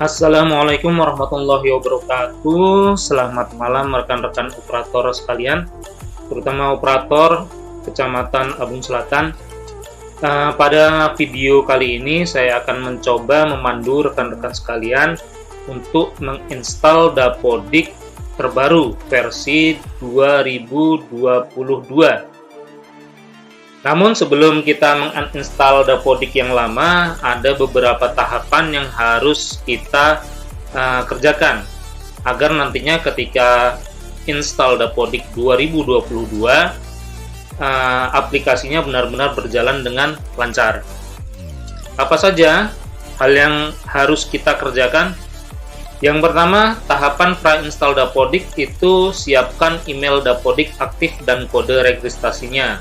Assalamualaikum warahmatullahi wabarakatuh. Selamat malam rekan-rekan operator sekalian, terutama operator Kecamatan Abung Selatan. Pada video kali ini saya akan mencoba memandu rekan-rekan sekalian untuk menginstal Dapodik terbaru versi 2022. Namun sebelum kita menginstal Dapodik yang lama, ada beberapa tahapan yang harus kita kerjakan agar nantinya ketika install Dapodik 2022 aplikasinya benar-benar berjalan dengan lancar. Apa saja hal yang harus kita kerjakan? Yang pertama, tahapan pra-install Dapodik itu siapkan email Dapodik aktif dan kode registrasinya.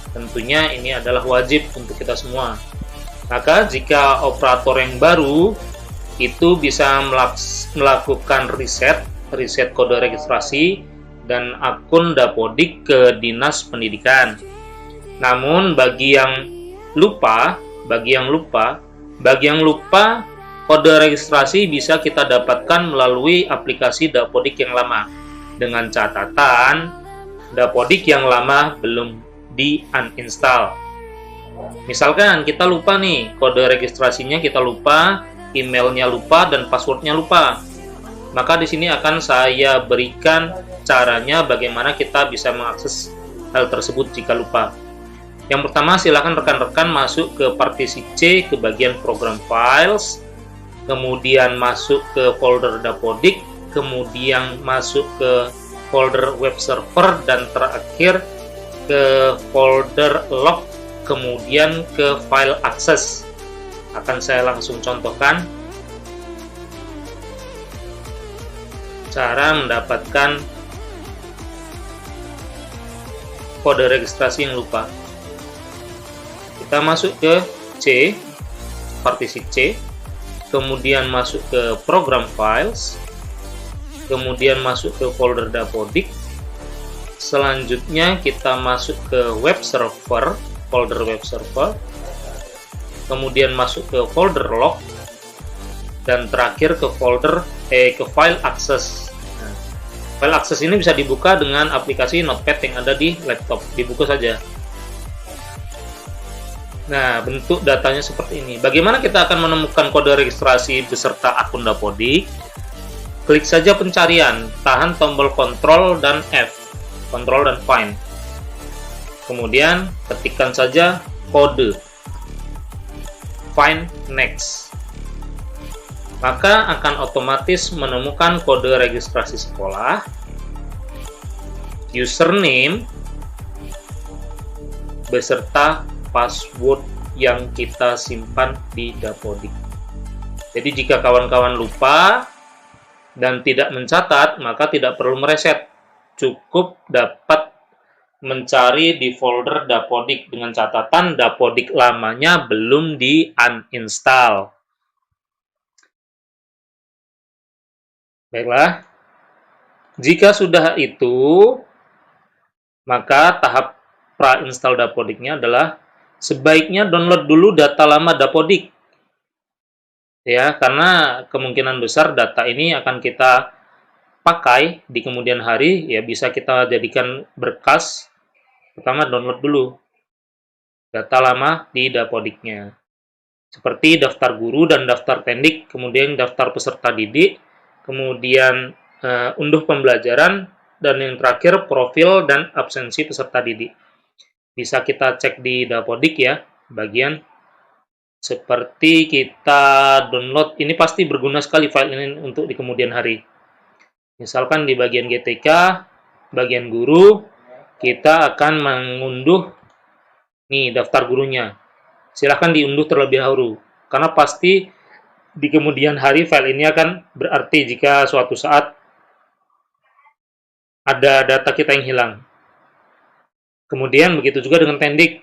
Tentunya ini adalah wajib untuk kita semua. Maka jika operator yang baru itu bisa melakukan reset kode registrasi dan akun Dapodik ke Dinas Pendidikan. Namun bagi yang lupa, kode registrasi bisa kita dapatkan melalui aplikasi Dapodik yang lama. Dengan catatan Dapodik yang lama belum di uninstall. Misalkan kita lupa nih, kode registrasinya kita lupa, emailnya lupa, dan passwordnya lupa. Maka di sini akan saya berikan caranya bagaimana kita bisa mengakses hal tersebut jika lupa. Yang pertama, silakan rekan-rekan masuk ke partisi C ke bagian program files, kemudian masuk ke folder Dapodik, kemudian masuk ke folder web server, dan terakhir ke folder log, kemudian ke file akses. Akan saya langsung contohkan cara mendapatkan kode registrasi yang lupa. Kita masuk ke C, partisi C, kemudian masuk ke program files, kemudian masuk ke folder Dapodik. Selanjutnya kita masuk ke web server, folder web server, kemudian masuk ke folder log, dan terakhir ke file access. Nah, file access ini bisa dibuka dengan aplikasi Notepad yang ada di laptop, dibuka saja. Nah, bentuk datanya seperti ini. Bagaimana kita akan menemukan kode registrasi beserta akun Dapodik? Klik saja pencarian, tahan tombol Ctrl dan F. Control dan Find. Kemudian ketikkan saja kode. Find Next. Maka akan otomatis menemukan kode registrasi sekolah, username, beserta password yang kita simpan di Dapodik. Jadi jika kawan-kawan lupa dan tidak mencatat, maka tidak perlu mereset. Cukup dapat mencari di folder Dapodik dengan catatan Dapodik lamanya belum di uninstall. Baiklah, jika sudah itu, maka tahap pra-install Dapodiknya adalah sebaiknya download dulu data lama Dapodik. Ya, karena kemungkinan besar data ini akan kita pakai di kemudian hari, ya bisa kita jadikan berkas. Pertama download dulu data lama di Dapodiknya, seperti daftar guru dan daftar tendik, kemudian daftar peserta didik, kemudian unduh pembelajaran, dan yang terakhir profil dan absensi peserta didik. Bisa kita cek di Dapodik ya, bagian seperti kita download, ini pasti berguna sekali file ini untuk di kemudian hari. Misalkan di bagian GTK, bagian guru, kita akan mengunduh nih daftar gurunya. Silahkan diunduh terlebih dahulu, karena pasti di kemudian hari file ini akan berarti jika suatu saat ada data kita yang hilang. Kemudian begitu juga dengan tendik.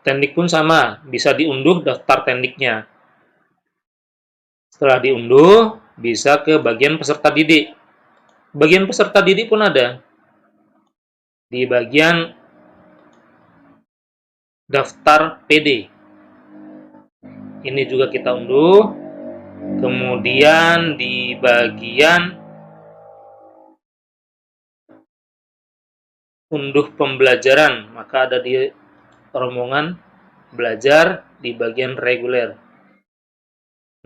Tendik pun sama, bisa diunduh daftar tendiknya. Setelah diunduh, bisa ke bagian peserta didik. Bagian peserta didik pun ada. Di bagian daftar PD. Ini juga kita unduh. Kemudian di bagian unduh pembelajaran, maka ada di rombongan belajar di bagian reguler.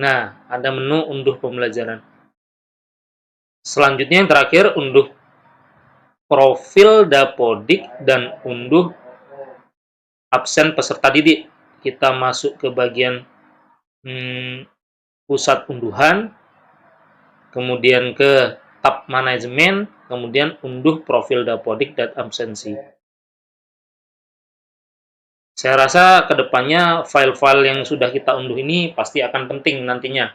Nah, ada menu unduh pembelajaran. Selanjutnya yang terakhir, unduh profil Dapodik dan unduh absen peserta didik. Kita masuk ke bagian pusat unduhan, kemudian ke tab manajemen, kemudian unduh profil Dapodik dan absensi. Saya rasa kedepannya file-file yang sudah kita unduh ini pasti akan penting nantinya.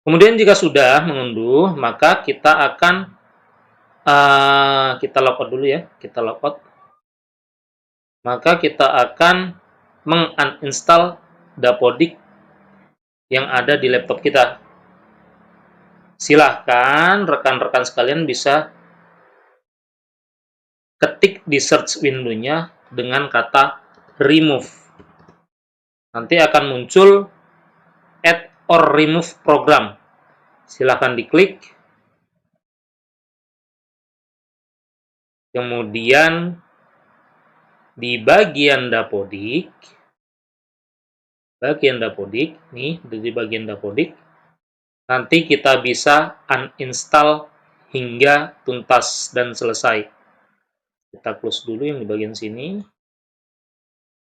Kemudian jika sudah mengunduh, maka kita akan kita logout dulu ya, kita logout. Maka kita akan menguninstall Dapodik yang ada di laptop kita. Silahkan rekan-rekan sekalian bisa ketik di search window-nya dengan kata remove. Nanti akan muncul add or remove program. Silahkan diklik. Kemudian di bagian Dapodik, nih di bagian Dapodik, nanti kita bisa uninstall hingga tuntas dan selesai. Kita close dulu yang di bagian sini.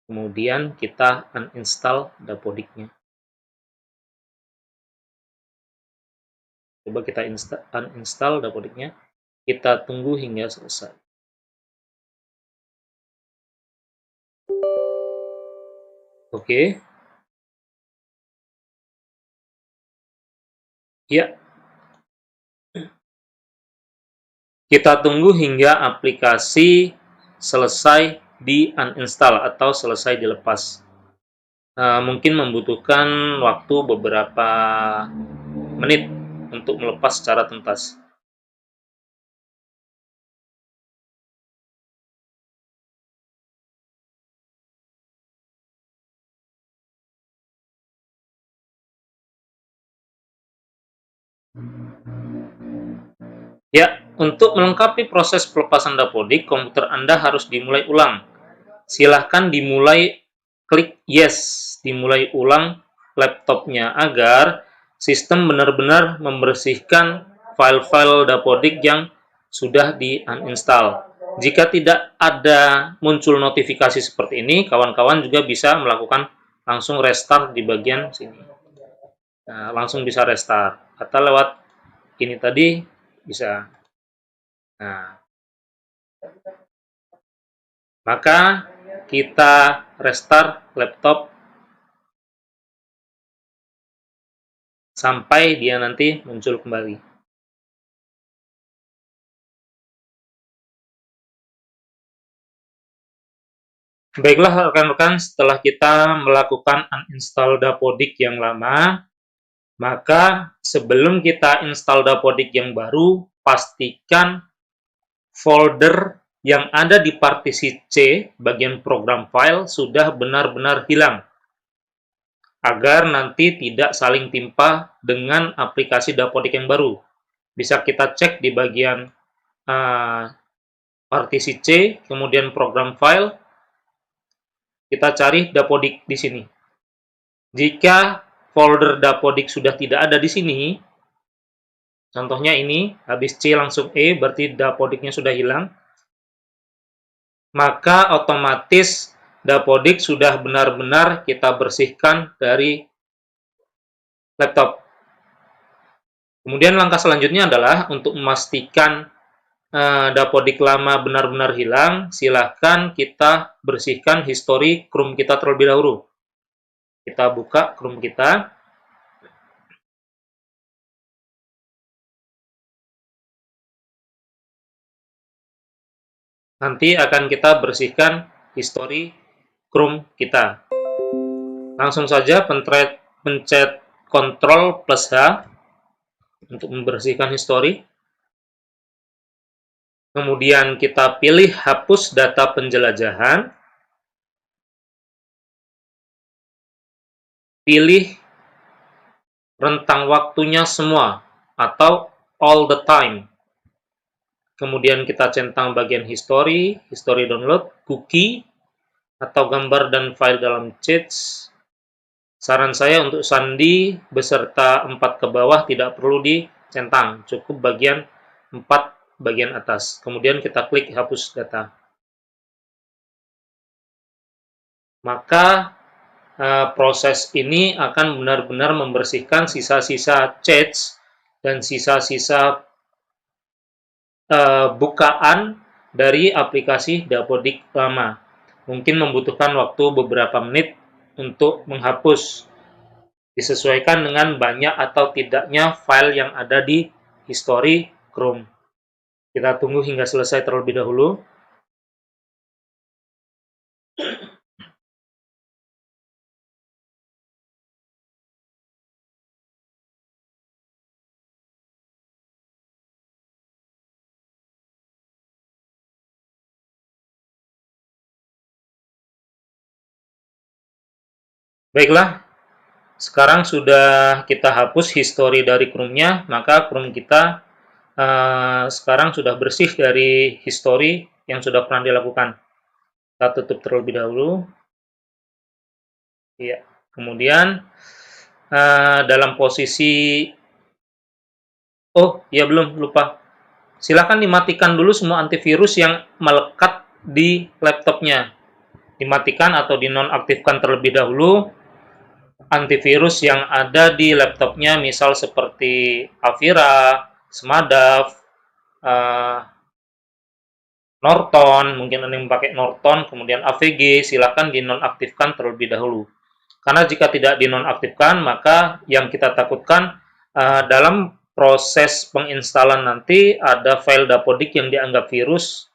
Kemudian kita uninstall Dapodiknya. Coba kita uninstall Dapodiknya. Kita tunggu hingga selesai. Oke. Ya. Kita tunggu hingga aplikasi selesai di uninstall atau selesai dilepas. Mungkin membutuhkan waktu beberapa menit untuk melepas secara tuntas. Ya, untuk melengkapi proses pelepasan Dapodik, komputer Anda harus dimulai ulang. Silahkan dimulai, klik yes, dimulai ulang laptopnya agar sistem benar-benar membersihkan file-file Dapodik yang sudah di-uninstall. Jika tidak ada muncul notifikasi seperti ini, kawan-kawan juga bisa melakukan langsung restart di bagian sini. Nah, langsung bisa restart. Atau lewat ini tadi bisa. Nah, maka kita restart laptop sampai dia nanti muncul kembali. Baiklah rekan-rekan, setelah kita melakukan uninstall Dapodik yang lama, maka sebelum kita install Dapodik yang baru, pastikan folder yang ada di partisi C, bagian program file, sudah benar-benar hilang. Agar nanti tidak saling timpa dengan aplikasi Dapodik yang baru. Bisa kita cek di bagian partisi C, kemudian program file, kita cari Dapodik di sini. Jika folder Dapodik sudah tidak ada di sini, contohnya ini, habis C langsung E, berarti Dapodiknya sudah hilang, maka otomatis Dapodik sudah benar-benar kita bersihkan dari laptop. Kemudian langkah selanjutnya adalah untuk memastikan Dapodik lama benar-benar hilang, silahkan kita bersihkan histori Chrome kita terlebih dahulu. Kita buka Chrome kita. Nanti akan kita bersihkan histori Chrome kita. Langsung saja pencet Ctrl plus H untuk membersihkan histori. Kemudian kita pilih hapus data penjelajahan. pilih rentang waktunya semua atau all the time. Kemudian kita centang bagian history download, cookie, atau gambar dan file dalam chats. Saran saya untuk sandi beserta 4 ke bawah tidak perlu dicentang, cukup bagian 4 bagian atas. Kemudian kita klik hapus data. Maka proses ini akan benar-benar membersihkan sisa-sisa chats dan sisa-sisa bukaan dari aplikasi Dapodik lama. Mungkin membutuhkan waktu beberapa menit untuk menghapus, disesuaikan dengan banyak atau tidaknya file yang ada di history Chrome. Kita tunggu hingga selesai terlebih dahulu. Baiklah, sekarang sudah kita hapus history dari Chrome-nya, maka Chrome kita sekarang sudah bersih dari history yang sudah pernah dilakukan. Kita tutup terlebih dahulu. Ya, kemudian dalam posisi ya belum lupa. Silakan dimatikan dulu semua antivirus yang melekat di laptopnya. Dimatikan atau dinonaktifkan terlebih dahulu antivirus yang ada di laptopnya, misal seperti Avira, Smadaf, Norton, mungkin Anda yang pakai Norton, kemudian AVG, silakan dinonaktifkan terlebih dahulu. Karena jika tidak dinonaktifkan, maka yang kita takutkan dalam proses penginstalan nanti ada file Dapodik yang dianggap virus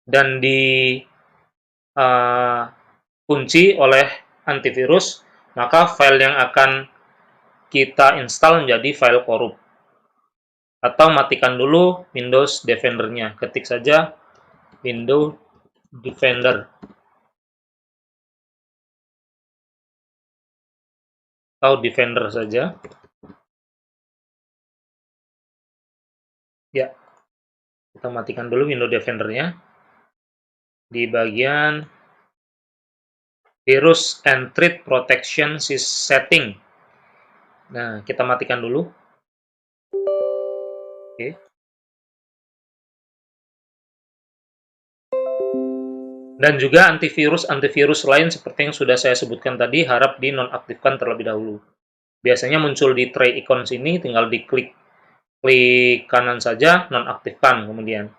dan dikunci oleh antivirus, maka file yang akan kita install menjadi file korup. Atau matikan dulu Windows Defender-nya. Ketik saja Windows Defender. Atau Defender saja. Ya, kita matikan dulu Windows Defender-nya. Di bagian Virus and Threat Protection Setting. Nah, kita matikan dulu. Oke. Dan juga antivirus lain seperti yang sudah saya sebutkan tadi harap dinonaktifkan terlebih dahulu. Biasanya muncul di tray icon sini, tinggal diklik kanan saja, nonaktifkan kemudian.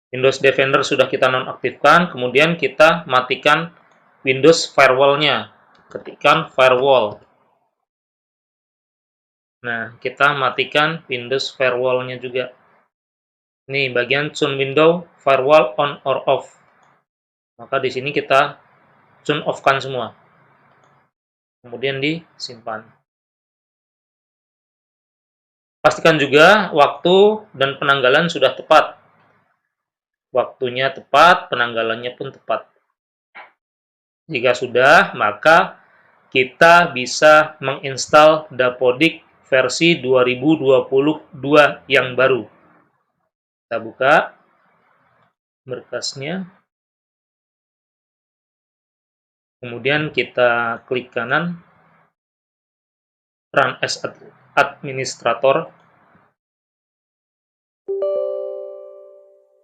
Windows Defender sudah kita nonaktifkan, kemudian kita matikan Windows Firewall-nya. Ketikkan firewall. Nah, kita matikan Windows Firewall-nya juga. Ini bagian tune window firewall on or off. Maka di sini kita tune off-kan semua. Kemudian disimpan. Pastikan juga waktu dan penanggalan sudah tepat. Waktunya tepat, penanggalannya pun tepat. Jika sudah, maka kita bisa menginstal Dapodik versi 2022 yang baru. Kita buka berkasnya. Kemudian kita klik kanan, Run as Administrator.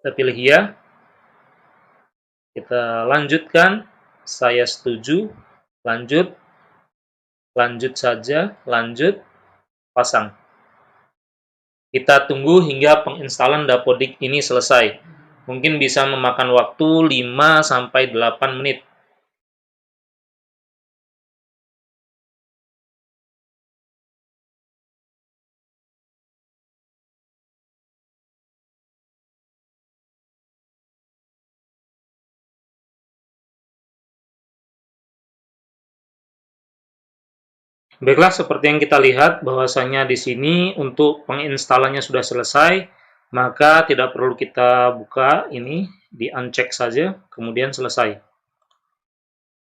Kita pilih ya. Kita lanjutkan. Saya setuju. Lanjut. Lanjut saja. Lanjut. Pasang. Kita tunggu hingga penginstalan Dapodik ini selesai. Mungkin bisa memakan waktu 5-8 menit. Baiklah, seperti yang kita lihat bahwasanya di sini untuk penginstalannya sudah selesai, maka tidak perlu kita buka ini, di uncheck saja, kemudian selesai.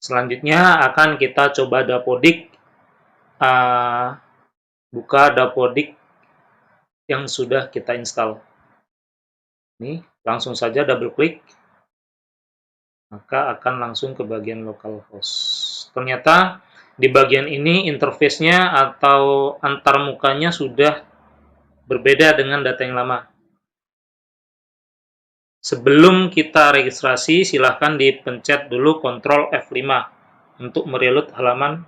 Selanjutnya akan kita coba Dapodik, buka Dapodik yang sudah kita install. Ini langsung saja double klik, maka akan langsung ke bagian localhost. Ternyata di bagian ini interface-nya atau antarmukanya sudah berbeda dengan data yang lama. Sebelum kita registrasi, silahkan dipencet dulu Ctrl F5 untuk mereload halaman.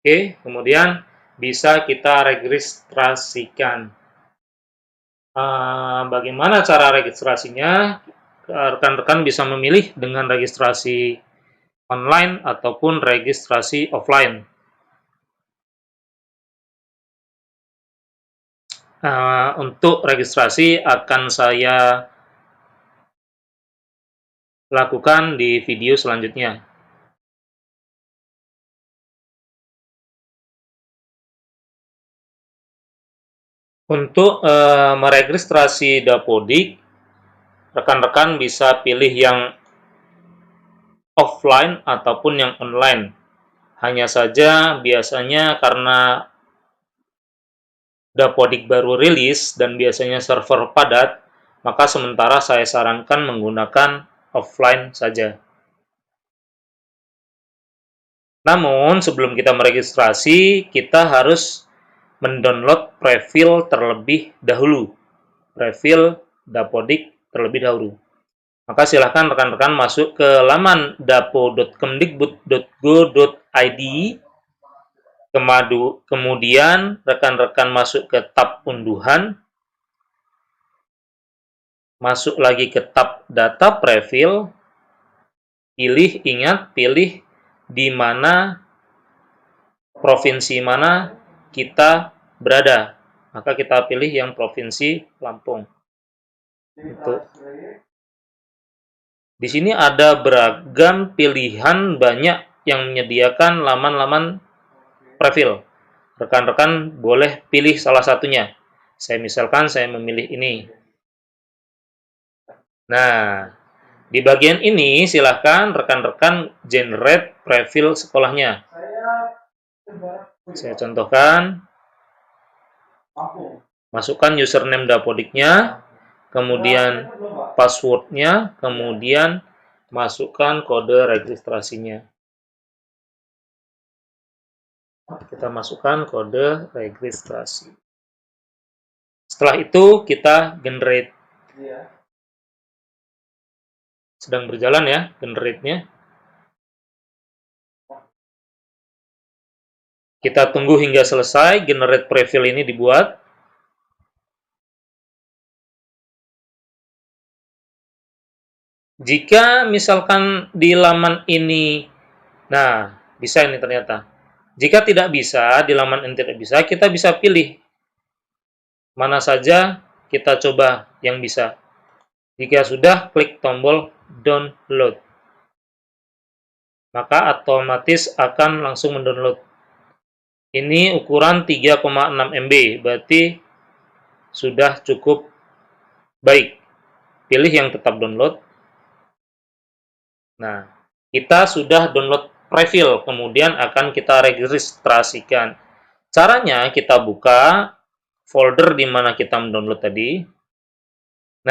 Oke, kemudian bisa kita registrasikan. Bagaimana cara registrasinya? Rekan-rekan bisa memilih dengan registrasi online ataupun registrasi offline. Untuk registrasi akan saya lakukan di video selanjutnya. Untuk meregistrasi Dapodik, rekan-rekan bisa pilih yang offline ataupun yang online. Hanya saja biasanya karena Dapodik baru rilis dan biasanya server padat, maka sementara saya sarankan menggunakan offline saja. Namun, sebelum kita meregistrasi, kita harus mendownload prefil terlebih dahulu. Prefil Dapodik terlebih dahulu. Maka silahkan rekan-rekan masuk ke laman dapo.kemdikbud.go.id. Kemudian rekan-rekan masuk ke tab unduhan, masuk lagi ke tab data prefil, pilih di mana provinsi mana kita berada. Maka kita pilih yang provinsi Lampung. Di sini ada beragam pilihan, banyak yang menyediakan laman-laman prefil. Rekan-rekan boleh pilih salah satunya. Misalkan saya memilih ini. Nah, di bagian ini silahkan rekan-rekan generate prefil sekolahnya. Saya contohkan. Masukkan username Dapodiknya, kemudian passwordnya, kemudian masukkan kode registrasinya. Kita masukkan kode registrasi. Setelah itu kita generate. Sedang berjalan ya generate-nya. Kita tunggu hingga selesai generate prefil ini dibuat. Jika misalkan di laman ini, nah bisa ini ternyata. Jika tidak bisa, di laman ini tidak bisa, kita bisa pilih mana saja kita coba yang bisa. Jika sudah, klik tombol download. Maka otomatis akan langsung mendownload. Ini ukuran 3,6 MB, berarti sudah cukup baik. Pilih yang tetap download. Nah, kita sudah download prefil, kemudian akan kita registrasikan. Caranya kita buka folder di mana kita mendownload tadi.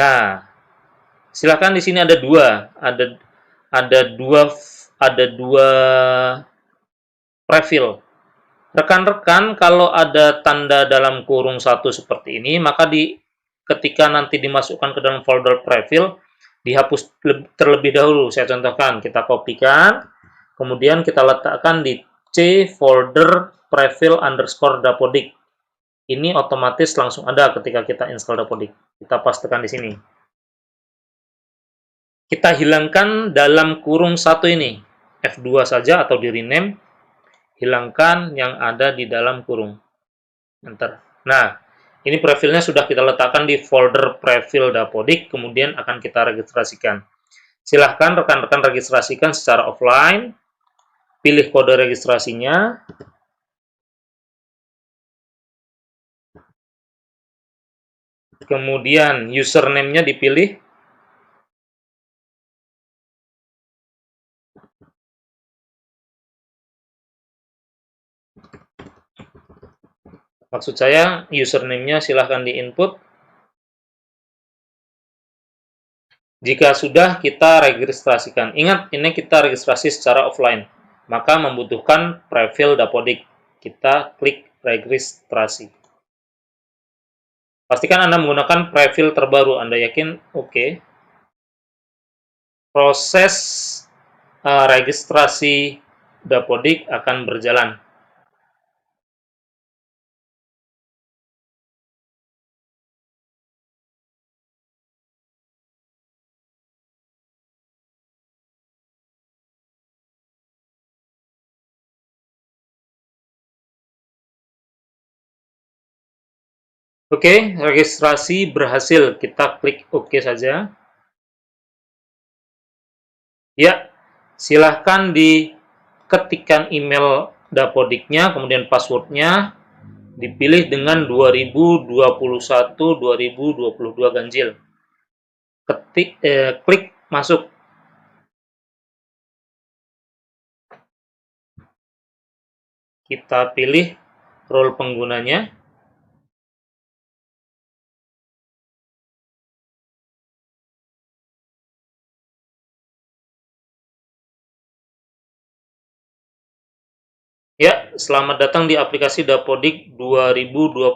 Nah, silakan di sini ada dua prefil. Rekan-rekan kalau ada tanda dalam kurung satu seperti ini, maka ketika nanti dimasukkan ke dalam folder prefil, dihapus terlebih dahulu. Saya contohkan, kita kopikan, kemudian kita letakkan di C folder prefil underscore Dapodik. Ini otomatis langsung ada ketika kita install Dapodik. Kita pastekan di sini. Kita hilangkan dalam kurung satu ini. F2 saja atau di rename. Hilangkan yang ada di dalam kurung. Enter. Nah, ini profilnya sudah kita letakkan di folder prefil Dapodik, kemudian akan kita registrasikan. Silahkan rekan-rekan registrasikan secara offline. Pilih kode registrasinya. Kemudian username-nya dipilih. Maksud saya, username-nya silahkan di-input. Jika sudah, kita registrasikan. Ingat, ini kita registrasi secara offline, maka membutuhkan prefil Dapodik. Kita klik registrasi. Pastikan Anda menggunakan prefil terbaru. Anda yakin? Oke. Proses registrasi Dapodik akan berjalan. Oke, registrasi berhasil. Kita klik OK saja. Ya, silahkan diketikkan email Dapodiknya, kemudian passwordnya dipilih dengan 2021-2022 ganjil. Klik masuk. Kita pilih role penggunanya. Ya, selamat datang di aplikasi Dapodik 2022.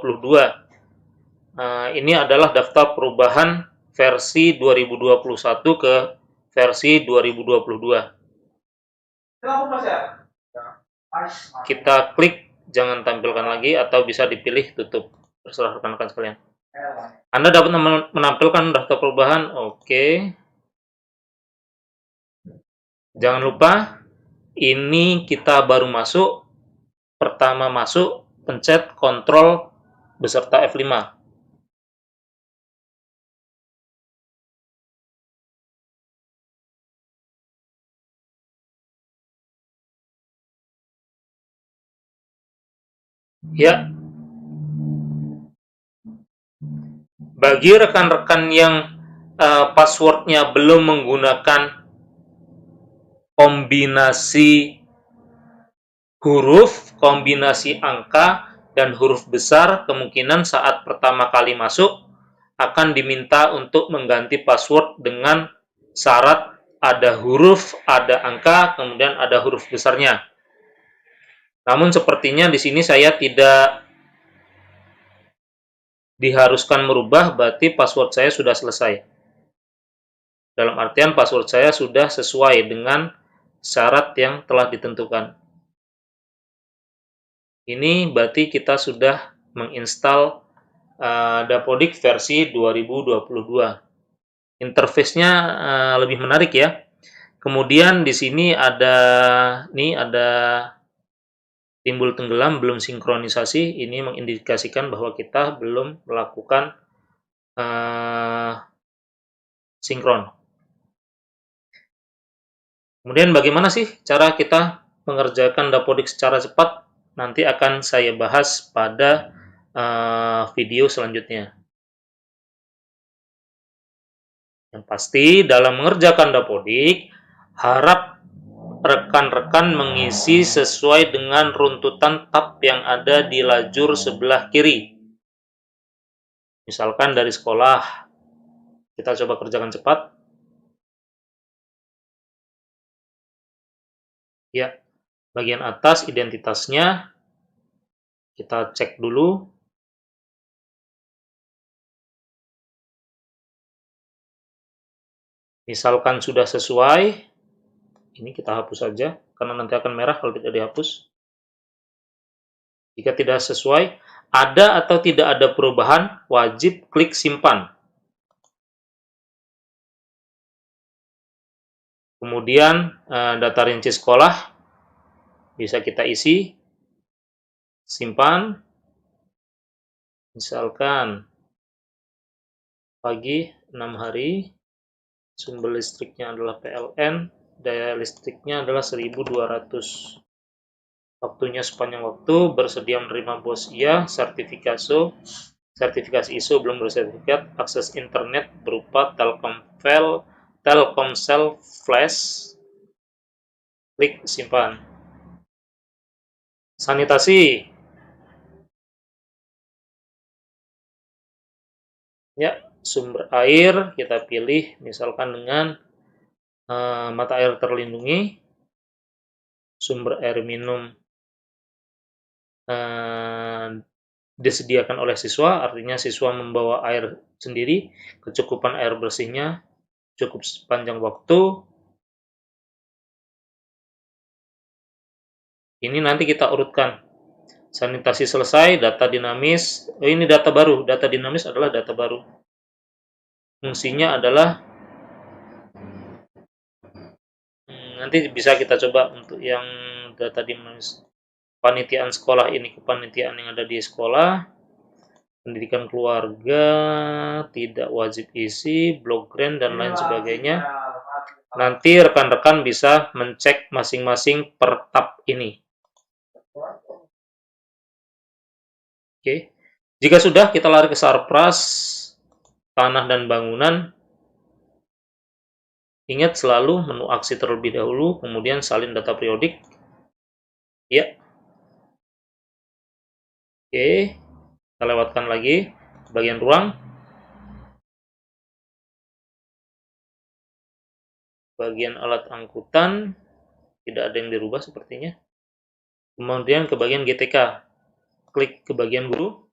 Ini adalah daftar perubahan versi 2021 ke versi 2022. Kita klik jangan tampilkan lagi atau bisa dipilih tutup. Terserah rekan-rekan sekalian. Anda dapat menampilkan daftar perubahan. Oke. Jangan lupa, ini kita baru masuk. Pertama masuk, pencet Ctrl beserta F5. Ya, bagi rekan-rekan yang passwordnya belum menggunakan kombinasi huruf, kombinasi angka, dan huruf besar, kemungkinan saat pertama kali masuk akan diminta untuk mengganti password dengan syarat ada huruf, ada angka, kemudian ada huruf besarnya. Namun sepertinya di sini saya tidak diharuskan merubah, berarti password saya sudah selesai. Dalam artian password saya sudah sesuai dengan syarat yang telah ditentukan. Ini berarti kita sudah menginstal Dapodik versi 2022. Interface-nya lebih menarik ya. Kemudian di sini ada timbul tenggelam belum sinkronisasi. Ini mengindikasikan bahwa kita belum melakukan sinkron. Kemudian bagaimana sih cara kita mengerjakan Dapodik secara cepat? Nanti akan saya bahas pada video selanjutnya. Yang pasti dalam mengerjakan Dapodik, harap rekan-rekan mengisi sesuai dengan runtutan tab yang ada di lajur sebelah kiri. Misalkan dari sekolah, kita coba kerjakan cepat. Ya, bagian atas identitasnya kita cek dulu. Misalkan sudah sesuai, ini kita hapus saja, karena nanti akan merah kalau tidak dihapus. Jika tidak sesuai, ada atau tidak ada perubahan, wajib klik simpan. Kemudian data rinci sekolah bisa kita isi, simpan. Misalkan pagi 6 hari, sumber listriknya adalah PLN, daya listriknya adalah 1200. Waktunya sepanjang waktu, bersedia menerima BOS iya, sertifikasi ISO belum bersertifikat, akses internet berupa Telkomsel Flash, klik simpan. Sanitasi, Ya, sumber air kita pilih misalkan dengan mata air terlindungi, sumber air minum disediakan oleh siswa, artinya siswa membawa air sendiri, kecukupan air bersihnya cukup sepanjang waktu. Ini nanti kita urutkan. Sanitasi selesai, data dinamis. Oh, ini data baru. Data dinamis adalah data baru. Fungsinya adalah nanti bisa kita coba untuk yang data dinamis. Panitiaan sekolah ini kepanitiaan yang ada di sekolah. Pendidikan keluarga, tidak wajib isi, blok grant, dan lain sebagainya. Nanti rekan-rekan bisa mencek masing-masing per tab ini. Oke. Jika sudah, kita lari ke Sarpras, tanah dan bangunan. Ingat selalu menu aksi terlebih dahulu, kemudian salin data periodik. Ya. Oke. Kita lewatkan lagi. Bagian ruang. Bagian alat angkutan. Tidak ada yang dirubah sepertinya. Kemudian ke bagian GTK. Klik ke bagian guru.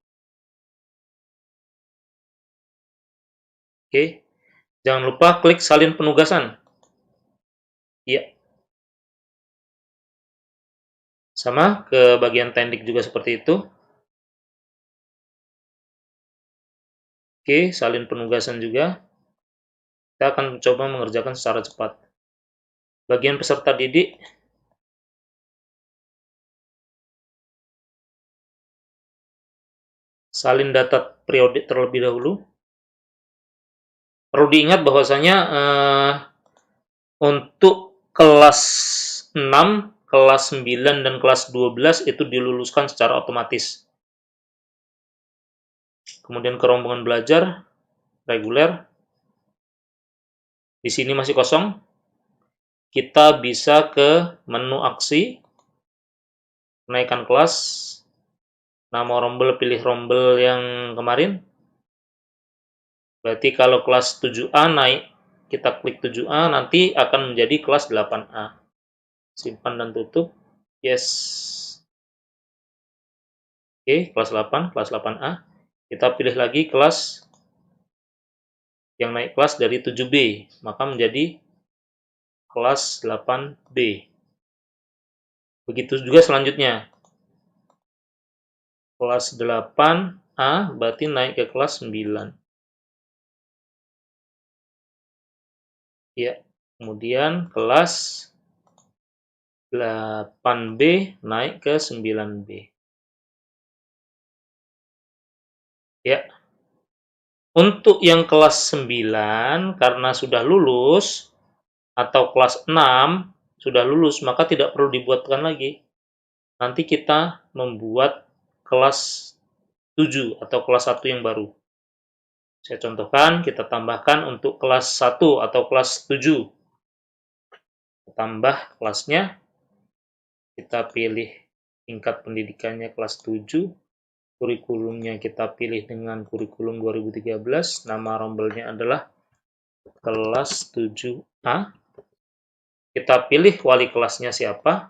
Oke. Jangan lupa klik salin penugasan. Iya. Sama, ke bagian tendik juga seperti itu. Oke, salin penugasan juga. Kita akan coba mengerjakan secara cepat. Bagian peserta didik. Salin data periodik terlebih dahulu. Perlu diingat bahwasanya untuk kelas 6, kelas 9, dan kelas 12 itu diluluskan secara otomatis. Kemudian ke rombongan belajar, reguler. Di sini masih kosong. Kita bisa ke menu aksi, naikkan kelas, nama rombel pilih rombel yang kemarin. Berarti kalau kelas 7A naik, kita klik 7A, nanti akan menjadi kelas 8A. Simpan dan tutup. Yes. Oke, kelas 8, kelas 8A. Kita pilih lagi kelas yang naik kelas dari 7B, maka menjadi kelas 8B. Begitu juga selanjutnya. Kelas 8A berarti naik ke kelas 9. Ya, kemudian kelas 8B naik ke 9B. Ya. Untuk yang kelas 9 karena sudah lulus atau kelas 6 sudah lulus, maka tidak perlu dibuatkan lagi. Nanti kita membuat kelas 7 atau kelas 1 yang baru. Saya contohkan, kita tambahkan untuk kelas 1 atau kelas 7. Tambah kelasnya, kita pilih tingkat pendidikannya kelas 7, kurikulumnya kita pilih dengan kurikulum 2013, nama rombelnya adalah kelas 7A. Kita pilih wali kelasnya siapa,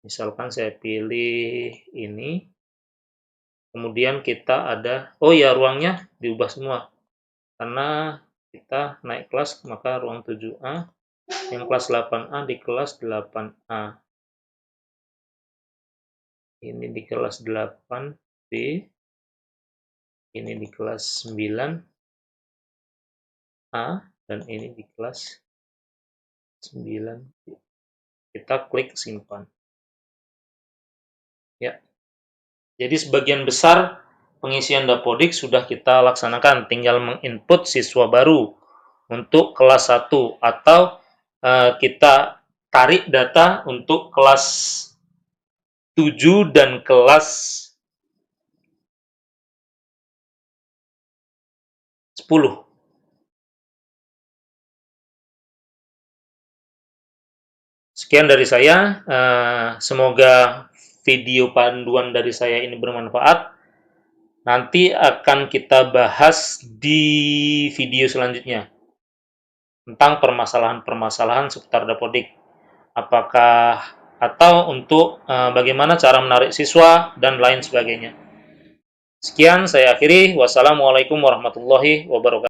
misalkan saya pilih ini. Kemudian kita ada, oh ya ruangnya diubah semua, karena kita naik kelas maka ruang 7A, yang kelas 8A di kelas 8A. Ini di kelas 8B, ini di kelas 9A, dan ini di kelas 9B. Kita klik simpan. Ya. Jadi sebagian besar pengisian Dapodik sudah kita laksanakan, tinggal menginput siswa baru untuk kelas 1 atau kita tarik data untuk kelas 7 dan kelas 10. Sekian dari saya, semoga video panduan dari saya ini bermanfaat. Nanti akan kita bahas di video selanjutnya tentang permasalahan-permasalahan seputar Dapodik. Apakah atau untuk bagaimana cara menarik siswa dan lain sebagainya. Sekian saya akhiri. Wassalamualaikum warahmatullahi wabarakatuh.